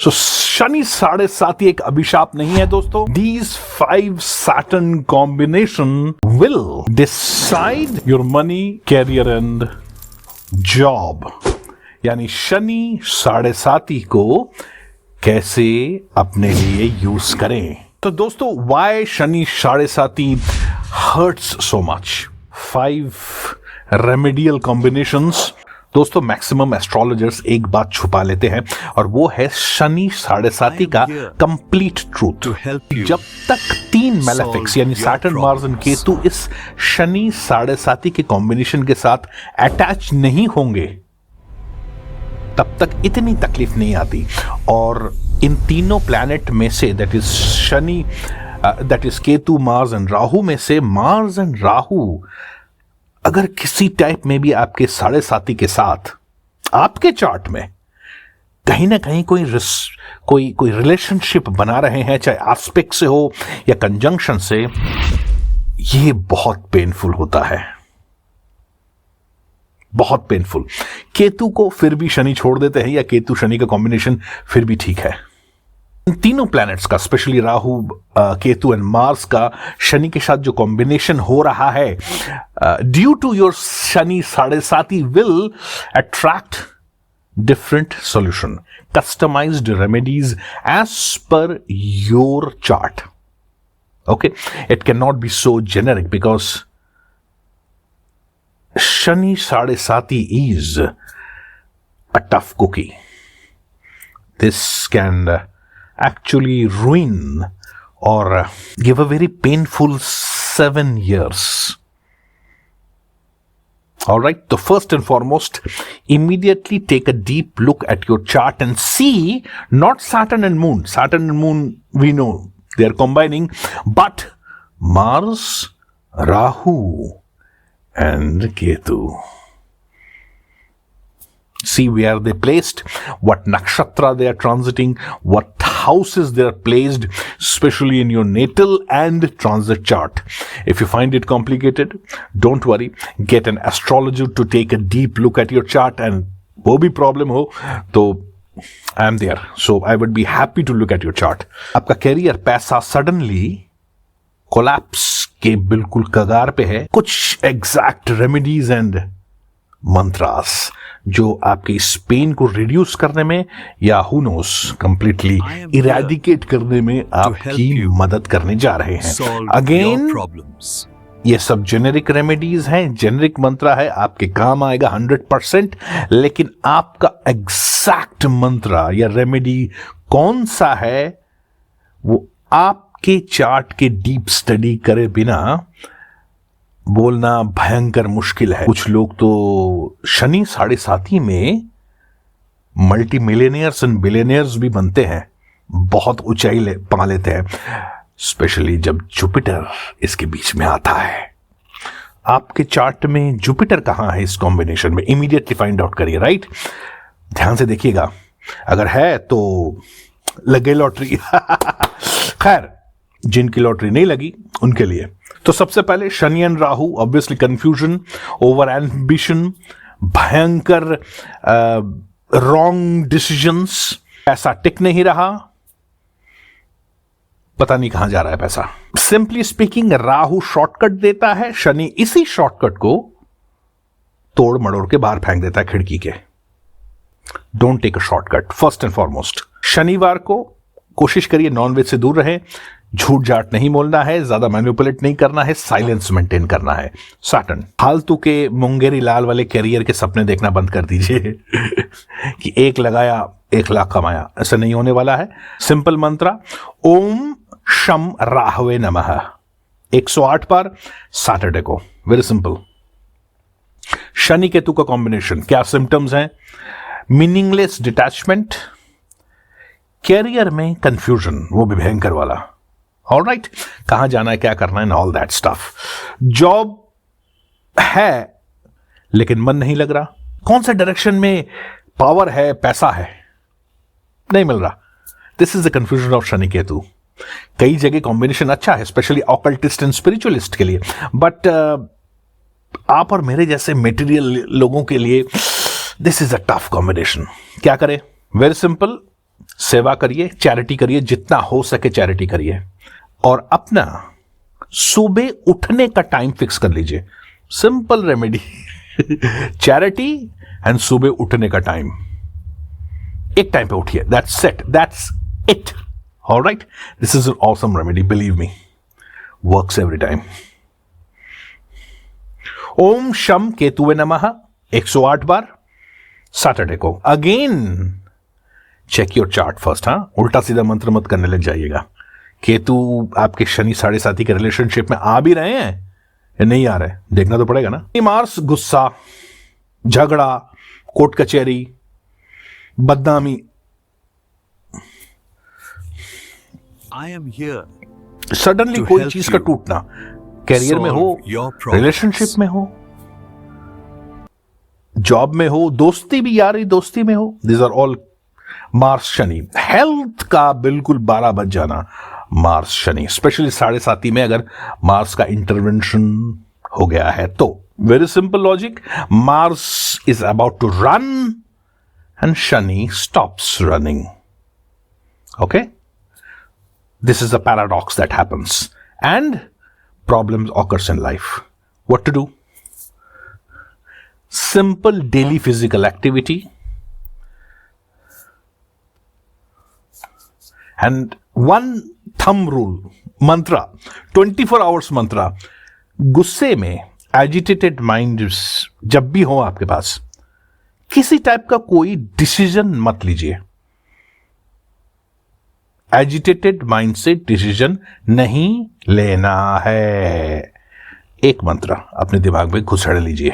सो शनि 7.5 एक अभिशाप नहीं है दोस्तों. These 5 Saturn combination will decide your money, career and job. यानी शनि 7.5 को कैसे अपने लिए यूज करें. तो दोस्तों, why Shani 7.5 hurts so much? 5 remedial combinations. दोस्तों, मैक्सिमम एस्ट्रोलॉजर्स एक बात छुपा लेते हैं और वो है शनि 7.5 का कंप्लीट ट्रूथ. जब तक 3 मैलेफिक्स यानी सैटर्न, मार्स एंड केतु इस शनि 7.5 के कॉम्बिनेशन के साथ अटैच नहीं होंगे तब तक इतनी तकलीफ नहीं आती. और इन तीनों प्लैनेट में से, that is Shani, that is Ketu, Mars and Rahu में से मार्स एंड राहु अगर किसी टाइप में भी आपके 7.5 के साथ आपके चार्ट में कहीं ना कहीं कोई रिलेशनशिप बना रहे हैं, चाहे एस्पेक्ट से हो या कंजंक्शन से, ये बहुत पेनफुल होता है, बहुत पेनफुल. केतु को फिर भी शनि छोड़ देते हैं, या केतु शनि का कॉम्बिनेशन फिर भी ठीक है. इन तीनों प्लैनेट्स का, specially Rahu, Ketu and Mars का शनि के साथ जो कॉम्बिनेशन हो रहा है, due to your Shani 7.5 will attract different solution, customised remedies as per your chart. Okay, it can not be so generic because Shani 7.5 is a tough cookie. This can actually ruin or give a very painful 7 years. All right. So first and foremost, immediately take a deep look at your chart and see not Saturn and Moon. Saturn and Moon, we know they are combining, but Mars, Rahu, and Ketu. See where they placed, what nakshatra they are transiting, what houses they are placed, especially in your natal and transit chart. If you find it complicated, don't worry. Get an astrologer to take a deep look at your chart, and wo bhi problem ho, to I am there. So I would be happy to look at your chart. आपका career पैसा suddenly collapse के बिल्कुल कगार पे है. कुछ exact remedies and mantras जो आपके इस पेन को रिड्यूस करने में या हु नोस कंप्लीटली इरेडिकेट करने में आपकी मदद करने जा रहे हैं. अगेन, ये सब जेनेरिक रेमेडीज हैं, जेनेरिक मंत्र है, आपके काम आएगा 100%. लेकिन आपका एग्जैक्ट मंत्र या रेमेडी कौन सा है, वो आप के चार्ट के डीप स्टडी करे बिना बोलना भयंकर मुश्किल है. कुछ लोग तो शनि 7.5 में मल्टी मिलियनियर्स एंड बिलियनियर्स भी बनते हैं, बहुत ऊंचाई पा लेते हैं, स्पेशली जब जुपिटर इसके बीच में आता है. आपके चार्ट में जुपिटर कहां है इस कॉम्बिनेशन में, इमीडिएटली फाइंड आउट करिए. राइट, ध्यान से देखिएगा, अगर है तो लग गई लॉटरी. खैर, जिनकी लॉटरी नहीं लगी उनके लिए तो सबसे पहले Shani and Rahu, obviously confusion, over ambition, भयंकर रॉन्ग डिसीजंस, पैसा टिक नहीं रहा, पता नहीं कहां जा रहा है पैसा. सिंपली स्पीकिंग, राहु शॉर्टकट देता है, शनि इसी शॉर्टकट को तोड़ मड़ोड़ के बाहर फेंक देता है खिड़की के. Don't take a shortcut. First and foremost, शनिवार को कोशिश करिए नॉनवेज से दूर रहे, झूठ जाट नहीं बोलना है, ज्यादा मैनिपुलेट नहीं करना है, साइलेंस मेंटेन करना है. सैटर्न, फालतू के मुंगेरी लाल वाले कैरियर के सपने देखना बंद कर दीजिए कि 1 लगाया 1 लाख कमाया, ऐसा नहीं होने वाला है. सिंपल मंत्र, ओम शम राहवे नमः, 108 बार सैटरडे को. Very simple. शनि केतु का कॉम्बिनेशन, क्या सिम्टम्स हैं? मीनिंगलेस डिटैचमेंट, कैरियर में कंफ्यूजन, वो भी भयंकर वाला. ऑलराइट, कहां जाना है, क्या करना है, ऑल दैट स्टफ. जॉब है लेकिन मन नहीं लग रहा, कौन सा डायरेक्शन में पावर है, पैसा है, नहीं मिल रहा. This is the confusion of Shani Ketu. कई जगह कॉम्बिनेशन अच्छा है, स्पेशली ऑकल्टिस्ट एंड स्पिरिचुअलिस्ट के लिए, बट आप और मेरे जैसे मेटीरियल लोगों के लिए this is a tough combination. क्या करें? वेरी सिंपल, सेवा करिए, चैरिटी करिए, जितना हो सके चैरिटी करिए, और अपना सुबह उठने का टाइम फिक्स कर लीजिए। सिंपल रेमेडी चैरिटी एंड सुबह उठने का टाइम, एक टाइम पे उठिए, that's it, that's it. Alright, this is an awesome remedy, believe me, works every time. ओम शम केतुवे नमः 108 बार सैटरडे को। Again check your chart first, हाँ, उल्टा सीधा मंत्र मत करने लग जाइएगा। केतु आपके शनि 7.5 के रिलेशनशिप में आ भी रहे हैं या नहीं आ रहे, देखना तो पड़ेगा ना। मार्स गुस्सा, झगड़ा, कोर्ट कचहरी, बदनामी। I am here. सडनली कोई चीज का टूटना, कैरियर में हो, रिलेशनशिप में हो, जॉब में हो, दोस्ती भी, यारी दोस्ती में हो, this are all Mars Shani. Health का बिल्कुल 12 बज जाना, मार्स शनि, स्पेशली 7.5 में अगर मार्स का इंटरवेंशन हो गया है तो। Very simple logic, Mars is about to run and Shani stops running. Okay, this is a paradox that happens and problems occurs in life. What to do? Simple daily physical activity and one thumb rule, mantra, 24 hours mantra. गुस्से में agitated mind जब भी हो आपके पास, किसी type का कोई decision मत लीजिए। एजिटेटेड माइंड से डिसीजन नहीं लेना है। एक मंत्र अपने दिमाग में घुसड़ लीजिए।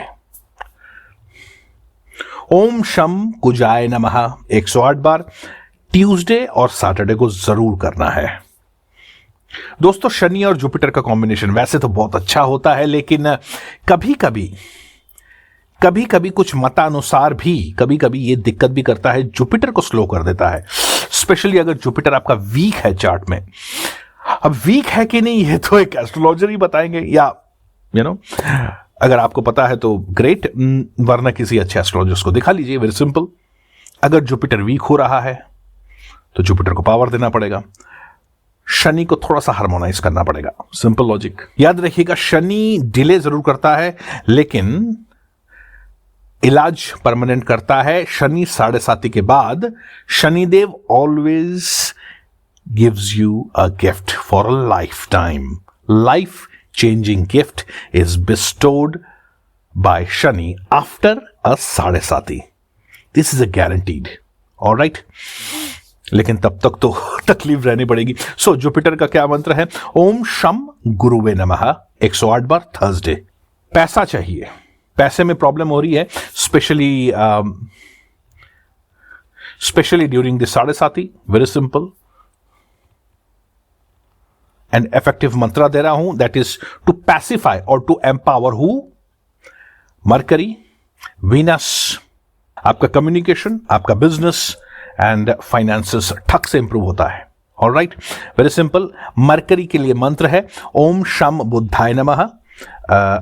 ओम शम कुजाय नमः 108 बार ट्यूसडे और सैटरडे को जरूर करना है। दोस्तों, शनि और जुपिटर का कॉम्बिनेशन वैसे तो बहुत अच्छा होता है, लेकिन कभी कभी कुछ मतानुसार भी कभी कभी ये दिक्कत भी करता है, जुपिटर को स्लो कर देता है, स्पेशली अगर जुपिटर आपका वीक है चार्ट में। अब वीक है कि नहीं ये तो एक एस्ट्रोलॉजर ही बताएंगे, या अगर आपको पता है तो ग्रेट, वरना किसी अच्छे एस्ट्रोलॉजर्स को दिखा लीजिए। वेरी सिंपल, अगर जुपिटर वीक हो रहा है तो जुपिटर को पावर देना पड़ेगा, शनि को थोड़ा सा हार्मोनाइज करना पड़ेगा। Simple logic. याद रखिएगा, शनि डिले जरूर करता है लेकिन इलाज परमानेंट करता है। शनि 7.5 के बाद Shanidev always gives you a gift for a lifetime. Life changing gift is bestowed by Shani after a 7.5। This is a guaranteed. Alright, लेकिन तब तक तो तकलीफ रहनी पड़ेगी। सो जुपिटर का क्या मंत्र है? ओम शम गुरुवे नमः 108 बार थर्सडे। पैसा चाहिए, पैसे में प्रॉब्लम हो रही है, specially during this 7.5। Very simple and effective mantra दे रहा हूं, दैट इज टू पैसिफाई और to empower who? Mercury, Venus. आपका कम्युनिकेशन, आपका बिजनेस एंड फाइनेंसेस ठक से इंप्रूव होता है। Alright, very simple. मरकरी के लिए मंत्र है ओम शम बुद्धाय नमः,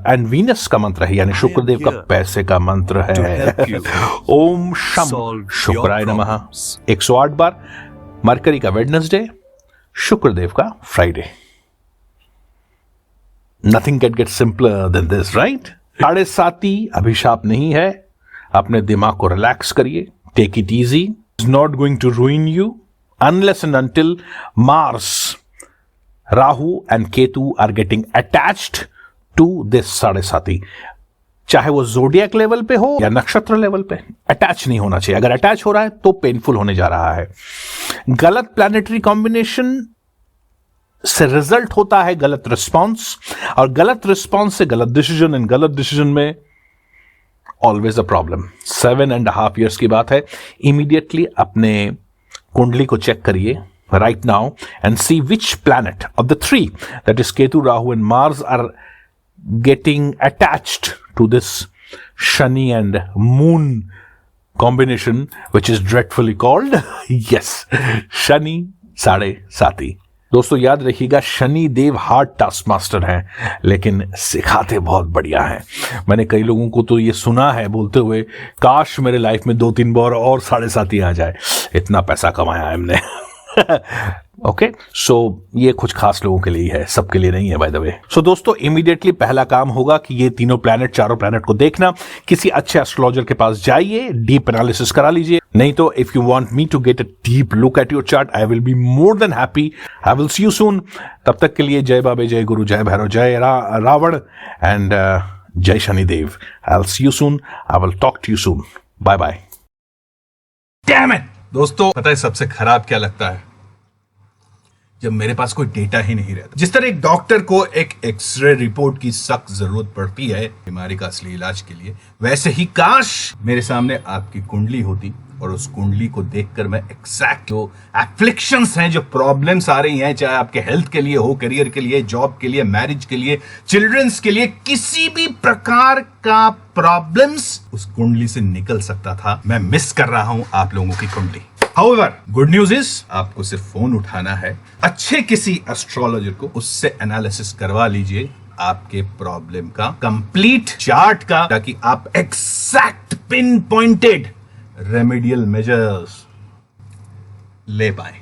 एंड वीनस का मंत्र है यानी शुक्रदेव का पैसे का मंत्र है ओम शम शुक्राय नमः 108 बार। मरकरी का वेडनेसडे, शुक्रदेव का Friday. Nothing can get simpler than this, right? 7.5 अभिशाप नहीं है। अपने दिमाग को रिलैक्स करिए, take it easy. Is not going to ruin you unless and until Mars, Rahu and Ketu are getting attached to this 7.5। चाहे वो जोडियक लेवल पे हो या नक्षत्र लेवल पे, अटैच नहीं होना चाहिए। अगर अटैच हो रहा है तो पेनफुल होने जा रहा है। गलत प्लैनेटरी कॉम्बिनेशन से रिजल्ट होता है गलत रिस्पॉन्स, और गलत रिस्पॉन्स से गलत डिसीजन, एंड गलत डिसीजन में ऑलवेज अ प्रॉब्लम। 7.5 years की बात है। इमीडिएटली अपने कुंडली को चेक करिए right now and see which planet of the 3, that is Ketu, Rahu and Mars, are getting attached to this Shani and Moon combination, which is dreadfully called yes, Shani 7.5। दोस्तों याद रखिएगा, Shani Dev hard task master हैं, लेकिन सिखाते बहुत बढ़िया हैं। मैंने कई लोगों को तो ये सुना है बोलते हुए, काश मेरे लाइफ में 2-3 बार और 7.5 आ जाए, इतना पैसा कमाया है हमने। ओके, सो ये कुछ खास लोगों के लिए है, सबके लिए नहीं है बाय द वे। सो दोस्तों, इमीडिएटली पहला काम होगा कि ये तीनों प्लैनेट, चारों प्लैनेट को देखना। किसी अच्छे एस्ट्रोलॉजर के पास जाइए, डीप एनालिसिस करा लीजिए। नहीं तो if you want me to get a deep look at your chart, I will be more than happy. I will see you soon. तब तक के लिए जय बाबे, जय गुरु, जय भैरव, जय रावण एंड जय Shanidev. I will see you soon. I will talk to you soon. Bye bye. Damn it! दोस्तों, पता है सबसे खराब क्या लगता है? जब मेरे पास कोई डेटा ही नहीं रहता। जिस तरह एक डॉक्टर को एक एक्सरे रिपोर्ट की सख्त जरूरत पड़ती है बीमारी का असली इलाज के लिए, वैसे ही काश मेरे सामने आपकी कुंडली होती और उस कुंडली को देखकर मैं एग्जैक्ट जो एफ्लिक्शंस हैं, जो प्रॉब्लम्स आ रही हैं, चाहे आपके हेल्थ के लिए हो, करियर के लिए, जॉब के लिए, मैरिज के लिए, चिल्ड्रंस के लिए, किसी भी प्रकार का प्रॉब्लम्स उस कुंडली से निकल सकता था। मैं मिस कर रहा हूं आप लोगों की कुंडली। However, गुड न्यूज इज आपको सिर्फ फोन उठाना है, अच्छे किसी एस्ट्रोलॉजर को, उससे एनालिसिस करवा लीजिए आपके प्रॉब्लम का कंप्लीट चार्ट का, ताकि आप exact pin pointed remedial measures ले पाए।